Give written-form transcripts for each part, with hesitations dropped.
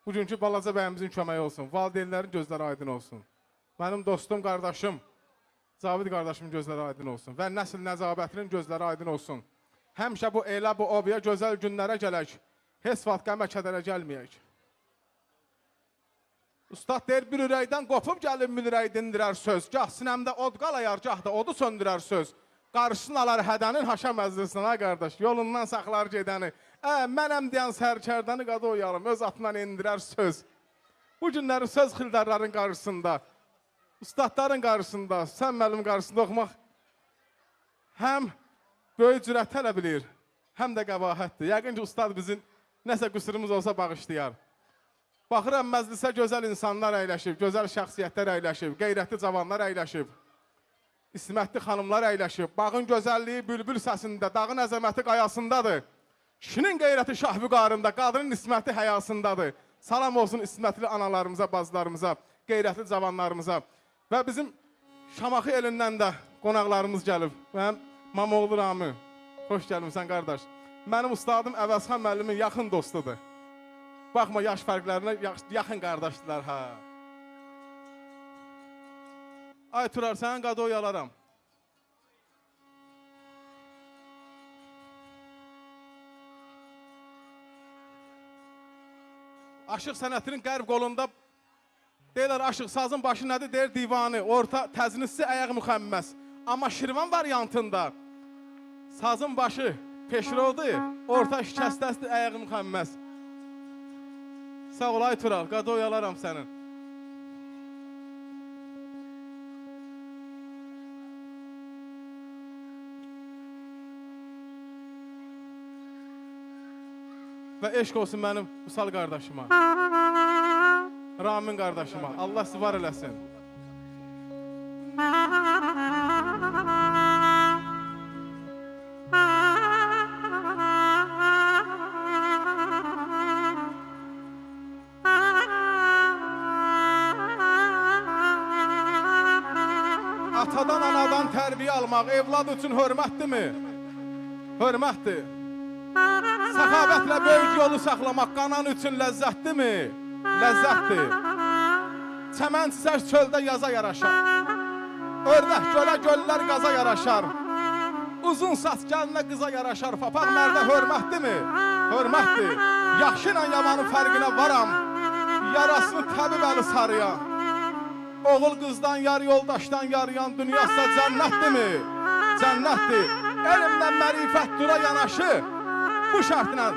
Bugünkü balaca bəyimizin köməyi olsun. Valideynlərin gözləri aydın olsun. Mənim dostum, qardaşım, Cavid qardaşımın gözləri aydın olsun. Və nəsil nəcabətinin gözləri aydın olsun. Həmişə bu elə bu obya gözəl günlərə gələk. Heç vaxt qəmə kədərə gəlməyək. Ustad deyir, bir ürəkdən qopub gəlib min ürək dindirər söz. Gah sinəmdə od qalayar, gah da odu söndürər söz. Qarşısını alar hədənin haşa məzdisinə, qardaş, yolundan saxlar gedəni. Mənəm deyən sərkərdəni qadı oyalım, öz atından indirər söz. Bu günləri söz xildarların qarşısında, ustadların qarşısında, sən mənim qarşısında oxumaq həm böyük cürət tələb bilir, həm də qəbahətdir. Yəqin ki, ustad bizim nəsə qüsurumuz olsa bağışlayar. Baxıram, məclisə gözəl insanlar əyləşib, gözəl şəxsiyyətlər əyləşib, qeyrətli cavanlar əyləşib, İsmətli xanımlar əyləşib. Bağın gözəlliyi bülbül səsində, dağın əzəməti qayasındadır. Kişinin qeyrəti şahvüqarında, qadının isməti həyasındadır. Salam olsun ismətli analarımıza, bazılarımıza, qeyrətli cavanlarımıza. Və bizim Şamaxı elindən də qonaqlarımız gəlib. Mənim Mamoğlu Rami, xoş gəlmişsən qardaş. Mənim ustadım Əvəzxan müəllimin yaxın dostudur. Baxma, yaş fərqlərinə yaxın qardaşdılar, ha. Ay Turar, sənin qadı oyalaram. Aşıq sənətinin qərb qolunda deyirlər, aşıq sazın başı nədir? Deyir, divanı, orta təznisi, əyaq müxəmməs. Amma Şirvan variantında sazın başı peşrodur, orta şikəstəsidir, əyaq müxəmməs. Sağ ol, ay Tural, qadı oyalaram sənin. Və eşq olsun mənim Usal qardaşıma, Ramin qardaşıma. Allah sizi var eləsin. Atadan, anadan tərbiyə almaq evlad üçün hörmətdirmi? Hörmətdir. Səxavətlə böyük yolu saxlamaq qanan üçün ləzzətdirmi? Ləzzətdir. Çəmən çiçək çöldə yaza yaraşar. Ördək gölə göllər qaza yaraşar. Uzun saç gəlinə qıza yaraşar. Papaq mərdə hörmətdirmi? Hörmətdir. Yaxşı ilə yamanın fərqinə varam. Yarasını təbib əli sarıya. Oğul qızdan, yar yoldaşdan yarayan dünyası cənnətdirmi? Cənnətdir. Elmlə mərifət dura yanaşı. Bu şərtlə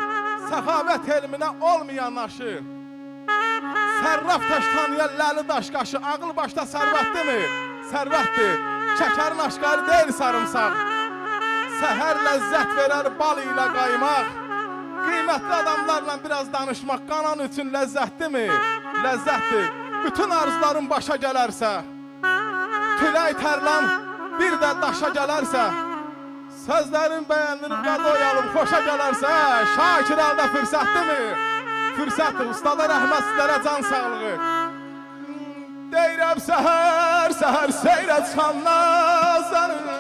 səxavət elminə olmayan naşı. Sərraf təş tanıyan ləli daş qaşı, ağıl başda sərvətdirmi? Sərvətdir. Şəkərin aşqarı deyil sarımsaq. Səhər ləzzət verər bal ilə qaymaq. Qiymətli adamlarla biraz danışmaq qanan üçün ləzzətdirmi? Ləzzətdir. Bütün arzuların başa gələrsə, tülək tərlan bir də daşa gələrsə, sözlərin bəyəndirir, qadı oyalım, xoşa gələrsə, Şakir halda fürsətdirmi? Fürsətdir, ustada rəhmət sizlərə can sağlığı. Deyirəm səhər, səhər seyrə çıxan nazarını.